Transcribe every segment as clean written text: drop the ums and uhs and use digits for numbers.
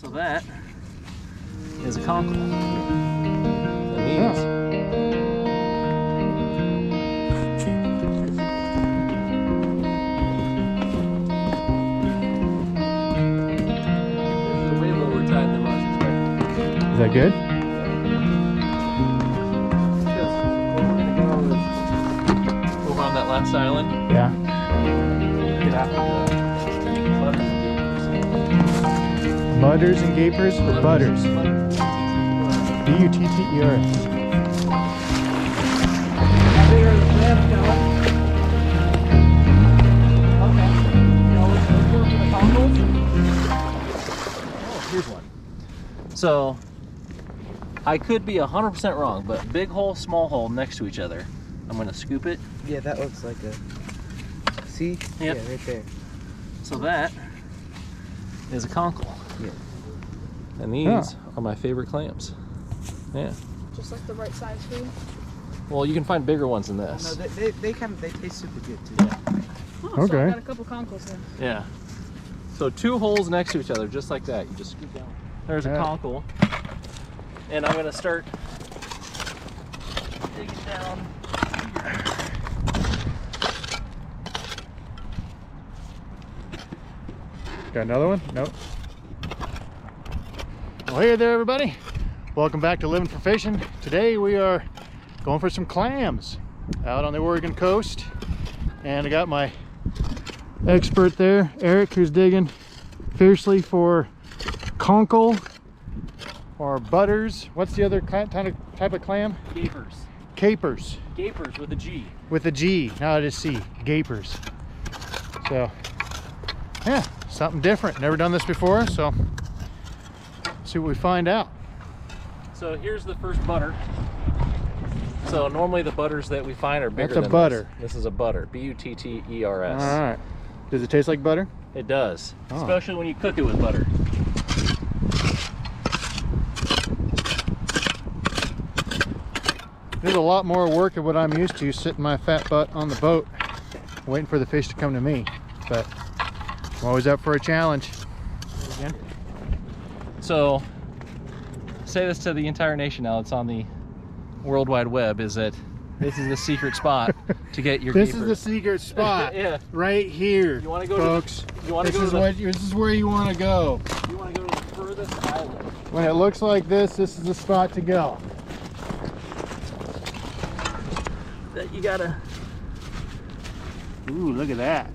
So that is a cockle. That means this is way lower tide than what I was expecting. Is that good? Over on that last island. Yeah. Get after the Butters and gapers or butters? B-U-T-T-E-R-S. Oh, here's one. So I could be 100% wrong, but big hole, small hole next to each other. I'm gonna scoop it. Yeah, that looks like a... See? Yep. Yeah, right there. So that is a cockle. Yeah. And these are my favorite clams. Yeah. Just like the right size for you? Well, you can find bigger ones than No, this. they taste super good too. Yeah. Oh, so Okay. I've got a couple conkles then. Yeah. So two holes next to each other, just like that. You just scoop down. There's a cockle. And I'm gonna start digging down. Got another one? Nope. Well, hey there, everybody. Welcome back to Livin for Fishing. Today we are going for some clams out on the Oregon coast. And I got my expert there, Eric, who's digging fiercely for conkle or butters. What's the other type of clam? Gapers. Capers. Gapers with a G. With a G, now it is C. Gapers. So, yeah, something different. Never done this before, so see what we find out. So here's the first butter. So normally the butters that we find are bigger That's a than butter. This is a butter. B-U-T-T-E-R-S. All right. Does it taste like butter? It does, Oh. especially when you cook it with butter. There's a lot more work of what I'm used to, sitting my fat butt on the boat, waiting for the fish to come to me. But I'm always up for a challenge. Again. So, say this to the entire nation now. It's on the World Wide Web. Is that this is the secret spot to get your. This gapers. is the secret spot. Yeah. Right here. You want to go, folks? You want to This go. this is where you want to go. You want to go to the furthest island. When it looks like this is the spot to go. That you gotta. Ooh, look at that.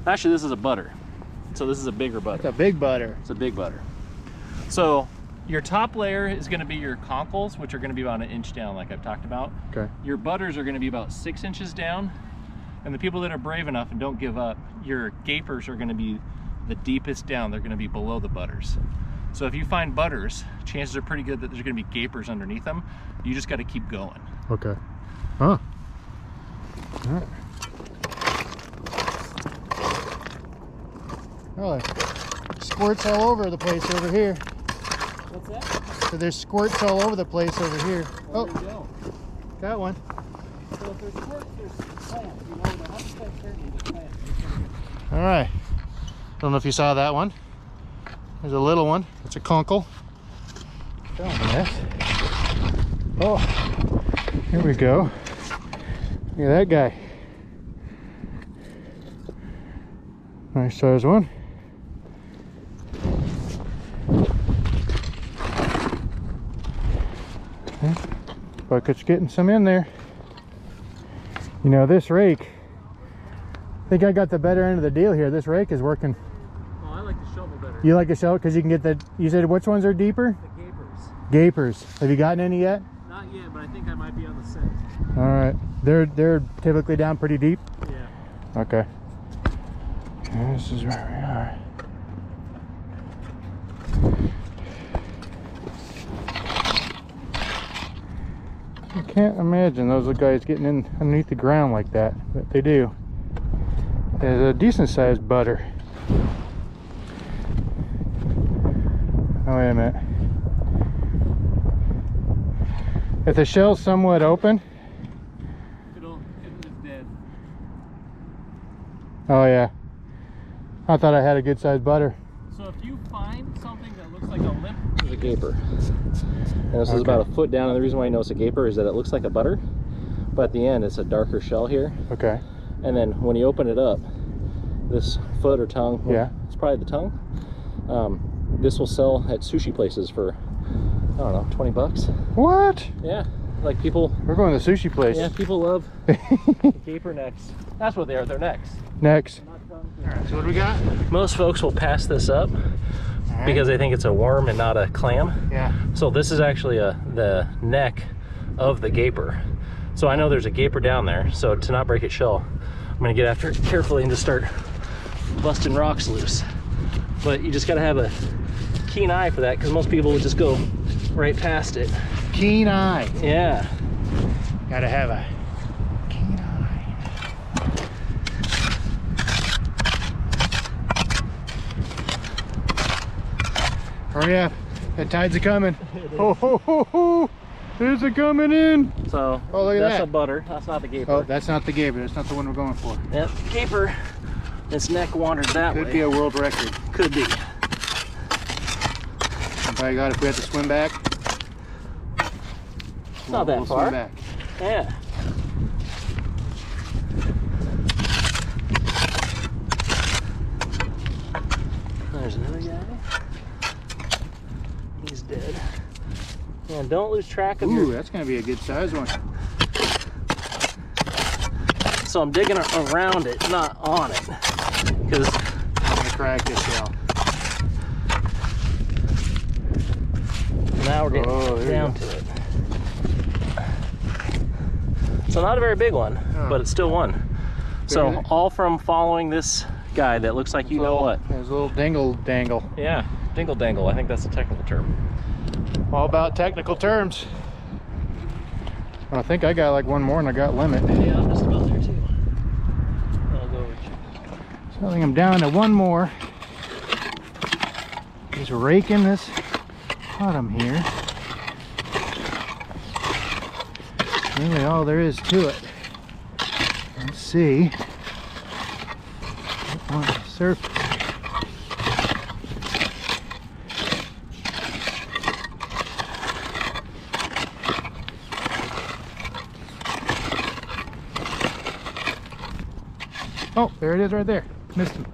Actually, this is a butter. So this is a bigger butter. That's a big butter. It's a big butter. So your top layer is going to be your cockles, which are going to be about 1 inch down, like I've talked about. Okay. Your butters are going to be about 6 inches down. And the people that are brave enough and don't give up, your gapers are going to be the deepest down. They're going to be below the butters. So if you find butters, chances are pretty good that there's going to be gapers underneath them. You just got to keep going. Okay. Huh. All right. Oh, squirts all over the place over here. What's that? So there's squirts all over the place over here. Well, Oh, there you go. got one. So if there's squirts, there's plants. You know, the 100% certainty there's plants. All right. Don't know if you saw that one. There's a little one. It's a conkle. Oh, here we go. Look at that guy. Nice size one. Okay. Bucket's getting some in there. You know, this rake, I think I got the better end of the deal here. This rake is working. Oh, I like the shovel better. You like the shovel because you can get the, you said which ones are deeper? The gapers. Gapers. Have you gotten any yet? Not yet, but I think I might be on the scent. All right. They're typically down pretty deep. Yeah. Okay. This is where we are. I can't imagine those guys getting in underneath the ground like that, but they do. There's a decent sized butter. Oh, wait a minute. If the shell's somewhat open. It's dead. Oh yeah. I thought I had a good sized butter. So if you find something that looks like a limp, it's a gaper. And this is about a foot down, and the reason why I know it's a gaper is that it looks like a butter, but at the end it's a darker shell here. Okay. And then when you open it up, this foot or tongue, yeah, it's probably the tongue. This will sell at sushi places for, I don't know, 20 bucks. What? Yeah, like people. We're going to the sushi place. Yeah, people love gaper necks. That's what they are, they're necks. Necks. All right, so what do we got? Most folks will pass this up because they think it's a worm and not a clam. Yeah. So this is actually the neck of the gaper. So I know there's a gaper down there, so to not break its shell, I'm gonna get after it carefully and just start busting rocks loose. But you just gotta have a keen eye for that, because most people would just go right past it. Keen eye. Yeah. Gotta have a keen eye. Hurry up, that tide's a-coming. Oh, ho, ho, ho. There's a coming in. So look at that's that. a butter, that's not the gaper. Oh, that's not the gaper, that's not the one we're going for. Yep, gaper, its neck wandered that way. Could be a world record. Could be. By God, if we have to swim back, It's not that far. Swim back. Yeah. There's another guy. He's dead. And don't lose track of Ooh, that's gonna be a good size one. So I'm digging around it, not on it, because I'm gonna crack this shell. now we're getting down to it. So not a very big one, but it's still one. So all from following this guy that looks like you know what. There's a little dingle dangle. Yeah, dingle dangle. I think that's a technical term. All about technical terms. I think I got like one more and I got limit. Yeah, I'm just about there too. I'll go over check. So I think I'm down to one more. Just raking this bottom here. Really all there is to it. Let's see. On the surface. Oh, there it is right there. Missed him.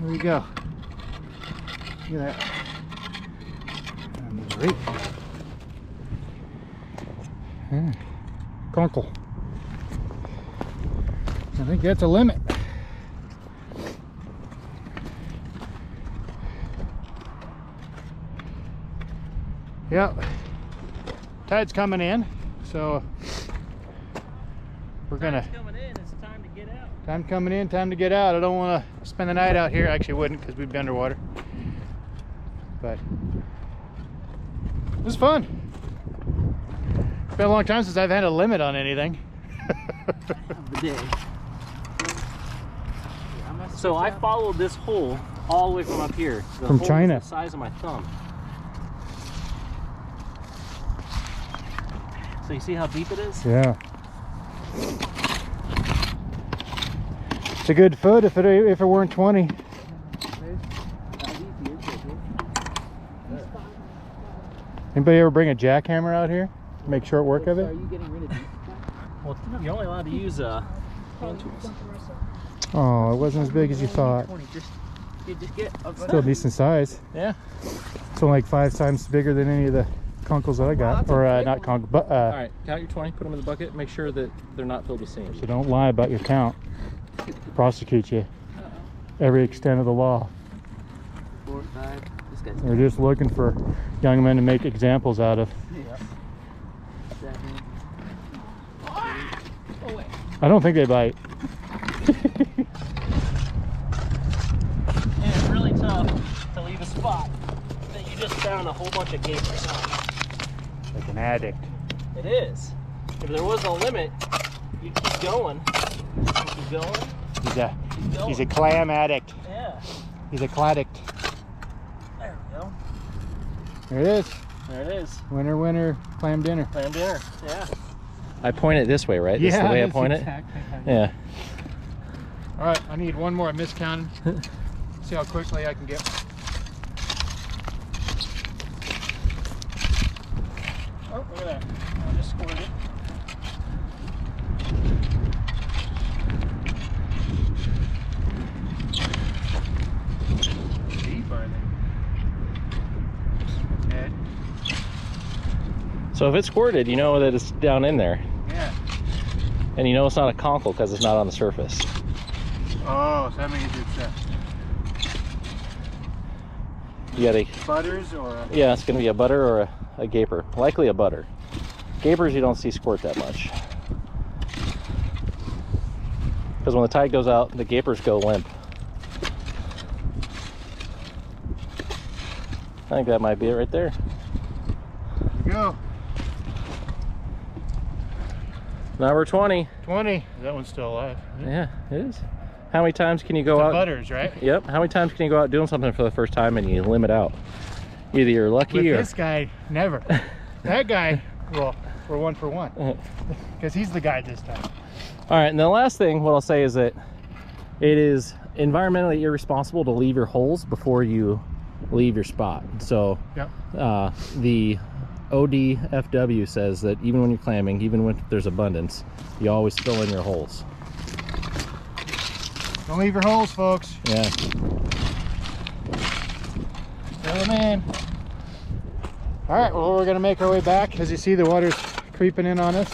There we go. Look at that. Great. Yeah. Cockle. I think that's a limit. Yep. Tide's coming in, so we're gonna. Coming in, it's time to get out. Time coming in, time to get out. I don't want to spend the night out here. I actually wouldn't, because we'd be underwater. But it was fun. It's been a long time since I've had a limit on anything. So I followed this hole all the way from up here. The From hole China. is the size of my thumb. So you see how deep it is? Yeah. It's a good foot if it weren't 20. Anybody ever bring a jackhammer out here? Make short work of it? Are you getting rid of these? Well, you're only allowed to use hand tools. Oh, it wasn't as big as you thought. Just get Still a decent size. Yeah. It's only like 5 times bigger than any of the conkles that I got. Or not conkle, but All right, count your 20, put them in the bucket, make sure that they're not filled with sand. so don't lie about your count. Prosecute you. Every extent of the law. 4, 5. This guy's We're just looking for young men to make examples out of. 7. I don't think they bite. And it's really tough to leave a spot that you just found a whole bunch of gapers on. Like an addict. It is. If there was no limit, you'd keep going. Keep going. He's a clam addict. Yeah. He's a claddict. There we go. There it is. There it is. Winner, winner, clam dinner. Clam dinner. Yeah. I point it this way, right? Yeah, That's the way I that's point exactly it. how you- Yeah. All right, I need one more. I miscounted. See how quickly I can get. Oh, look at that. I just scored it. Deep, I think. Dead. So if it's squirted, you know that it's down in there. Yeah. And you know it's not a conkle because it's not on the surface. Oh, so that means it's You got a, butters or a... yeah, it's gonna be a butter or a gaper. Likely a butter. Gapers you don't see squirt that much. Because when the tide goes out, the gapers go limp. I think that might be it right there. Go. Number 20. 20. That one's still alive. Yeah, it is. How many times can you go The out? butters, right? Yep. How many times can you go out doing something for the first time and you limit out? Either you're lucky With or this guy, never. That guy, well, we're 1 for 1. Because he's the guy this time. All right, and the last thing, what I'll say is that it is environmentally irresponsible to leave your holes before you leave your spot. So Yep. the ODFW says that even when you're clamming, even when there's abundance, you always fill in your holes. Don't leave your holes, folks. Yeah. Fill them in. All right, well, we're gonna make our way back. As you see, the water's creeping in on us.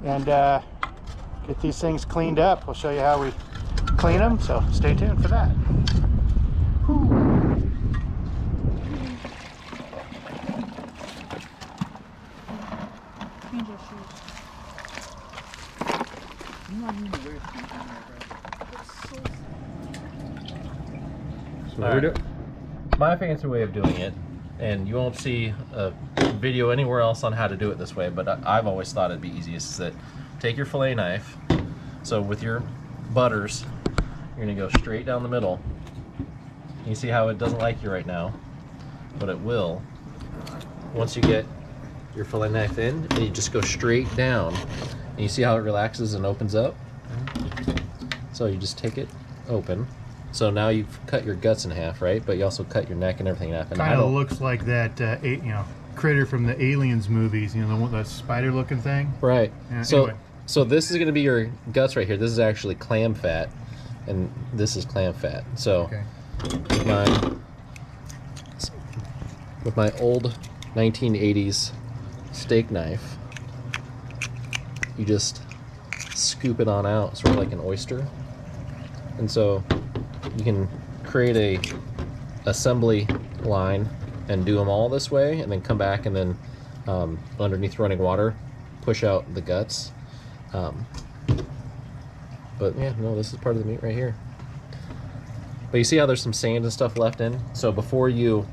And get these things cleaned up. We'll show you how we clean them, so stay tuned for that. Change your shoes. So All right. My fancy way of doing it, and you won't see a video anywhere else on how to do it this way, but I've always thought it'd be easiest, is that take your fillet knife, so with your butters, you're gonna go straight down the middle. You see how it doesn't like you right now, but it will. Once you get your fillet knife in, and you just go straight down, and you see how it relaxes and opens up? So you just take it open. So now you've cut your guts in half, right? But you also cut your neck and everything in half. And kind of looks like that, critter from the Aliens movies. You know, the one, that spider-looking thing. Right. Yeah, So, anyway. so this is going to be your guts right here. This is actually clam fat, and this is clam fat. So, Okay. with my old 1980s steak knife, you just scoop it on out, sort of like an oyster. And so you can create a assembly line and do them all this way, and then come back and then underneath running water push out the guts. But yeah, no, this is part of the meat right here. But you see how there's some sand and stuff left in? So before you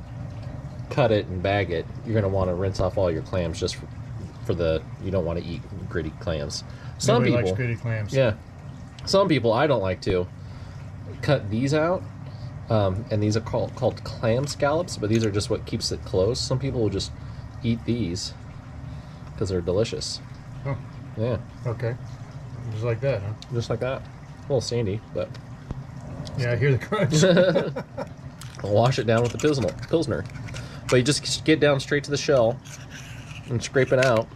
cut it and bag it, you're going to want to rinse off all your clams, just for the, you don't want to eat gritty clams. Some Nobody people likes gritty clams. Yeah. Some people, I don't like to, cut these out, and these are called clam scallops, but these are just what keeps it close. Some people will just eat these because they're delicious. Oh, Yeah, okay. Just like that, huh? just like that. A little sandy, but Yeah, I hear the crunch. I'll wash it down with the Pilsner. But you just get down straight to the shell and scrape it out.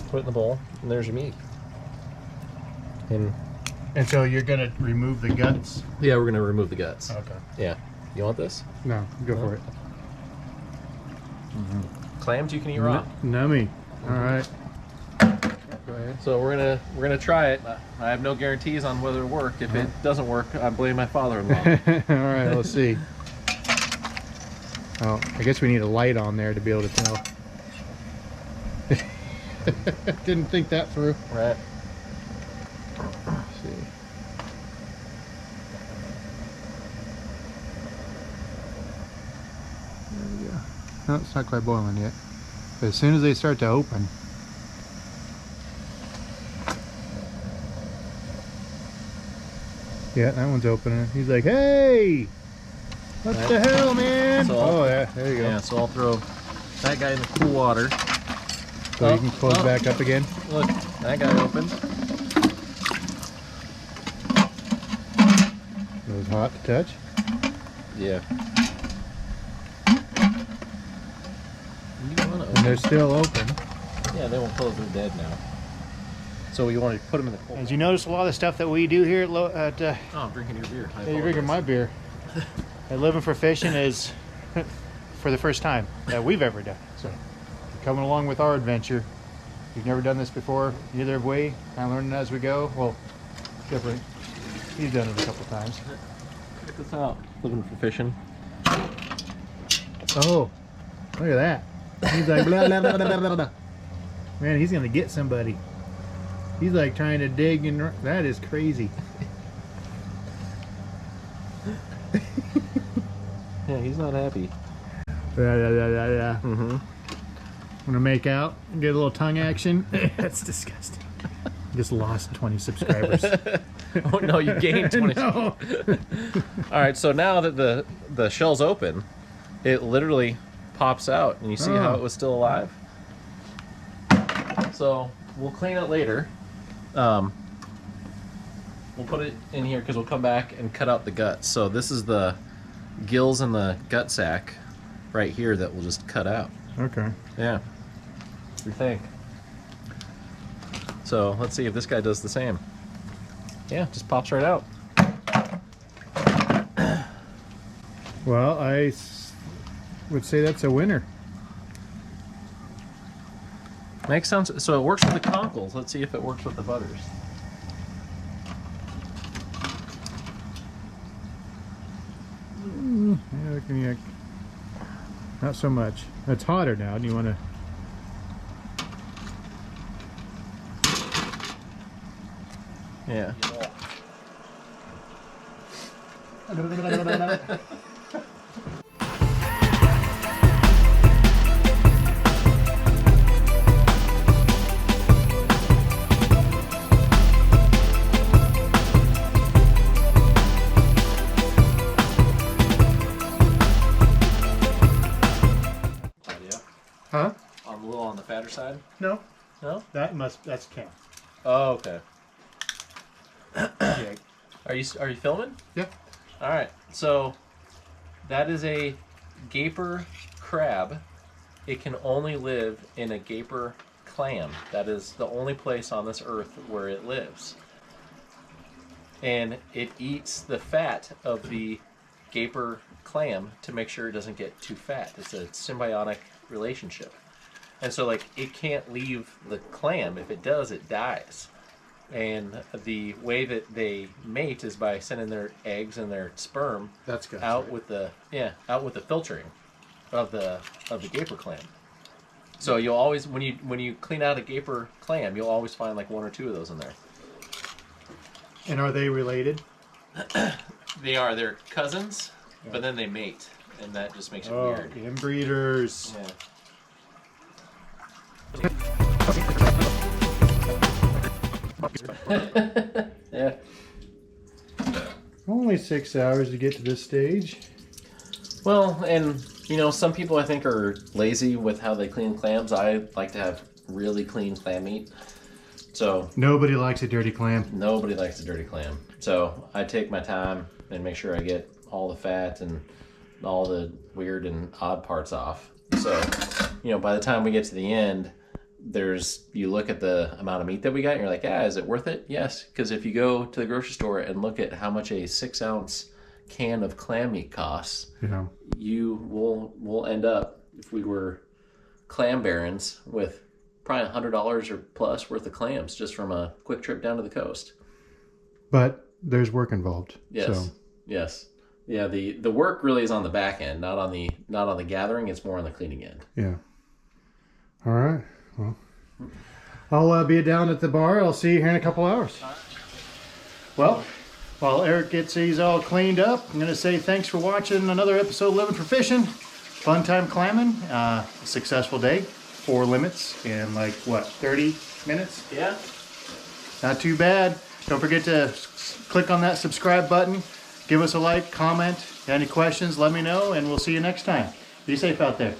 Put it in the bowl, and there's your meat. And And so you're gonna remove the guts? yeah, we're gonna remove the guts. Okay. Yeah. You want this? No, go for it. Clams you can eat raw. Nummy. All right. Go ahead. So we're gonna try it. I have no guarantees on whether it'll work. If it doesn't work, I blame my father-in-law. All right, let's see. Oh, I guess we need a light on there to be able to tell. Didn't think that through. Right. Let's see. There we go. No, it's not quite boiling yet. But as soon as they start to open. Yeah, that one's opening. He's like, hey! What Right. the hell, man? So oh, yeah, there you go. Yeah, so I'll throw that guy in the cool water. So you can close back up again. Look, that guy opened. It's hot to touch. Yeah. And they're still open. Yeah, they won't close. They're dead now. So you want to put them in the cold. As you notice, a lot of the stuff that we do here at Oh, I'm drinking your beer. yeah, you're drinking my beer. And Livin for Fishing is for the first time that we've ever done. So you're coming along with our adventure. You've never done this before, neither have we. Kind of learning as we go. Well, different. He's done it a couple times. Check this out. Livin for Fishing. Oh, look at that. He's like, blah, blah, blah, blah, blah, blah. Man, he's gonna get somebody. He's like trying to dig and that is crazy. Yeah, he's not happy. Yeah. Mm-hmm. Wanna make out and get a little tongue action? That's disgusting. Just lost 20 subscribers. Oh no, you gained 20. No. All right, so now that the shell's open, it literally pops out, and you see how it was still alive. So we'll clean it later. We'll put it in here because we'll come back and cut out the guts. So this is the gills and the gut sac right here that we'll just cut out. Okay. Yeah. What do you think? So let's see if this guy does the same. Yeah, just pops right out. Well, would say that's a winner. Makes sense. So it works with the cockles. Let's see if it works with the butters. Yeah, not so much. It's hotter now. Do you want to? Yeah. Huh? A little on the fatter side? No. No? That's Cam. Oh, okay. Yeah. Are you filming? Yeah. All right. So that is a gaper crab. It can only live in a gaper clam. That is the only place on this earth where it lives. And it eats the fat of the gaper clam to make sure it doesn't get too fat. It's a symbiotic relationship. And so like it can't leave the clam. If it does, it dies. And the way that they mate is by sending their eggs and their sperm out with the filtering of the gaper clam. So you'll always when you clean out a gaper clam, you'll always find like one or two of those in there. And are they related? They're cousins, but then they mate, and that just makes it weird. Inbreeders. Yeah. Yeah. Only 6 hours to get to this stage. Well, and some people I think are lazy with how they clean clams. I like to have really clean clam meat. So nobody likes a dirty clam. Nobody likes a dirty clam. So I take my time and make sure I get all the fat and all the weird and odd parts off. So, by the time we get to the end, you look at the amount of meat that we got and you're like, is it worth it? Yes. Because if you go to the grocery store and look at how much a 6-ounce can of clam meat costs, you will end up, if we were clam barons, with probably $100 or plus worth of clams just from a quick trip down to the coast. But there's work involved. Yes. So. Yes. Yeah, the work really is on the back end, not on the gathering. It's more on the cleaning end. Yeah. All right. Well, I'll be down at the bar. I'll see you here in a couple hours. Well, while Eric gets these all cleaned up, I'm going to say thanks for watching another episode of Livin for Fishing. Fun time clamming. Successful day. 4 limits in 30 minutes? Yeah. Not too bad. Don't forget to click on that subscribe button. Give us a like, comment. Any questions, let me know, and we'll see you next time. Be safe out there.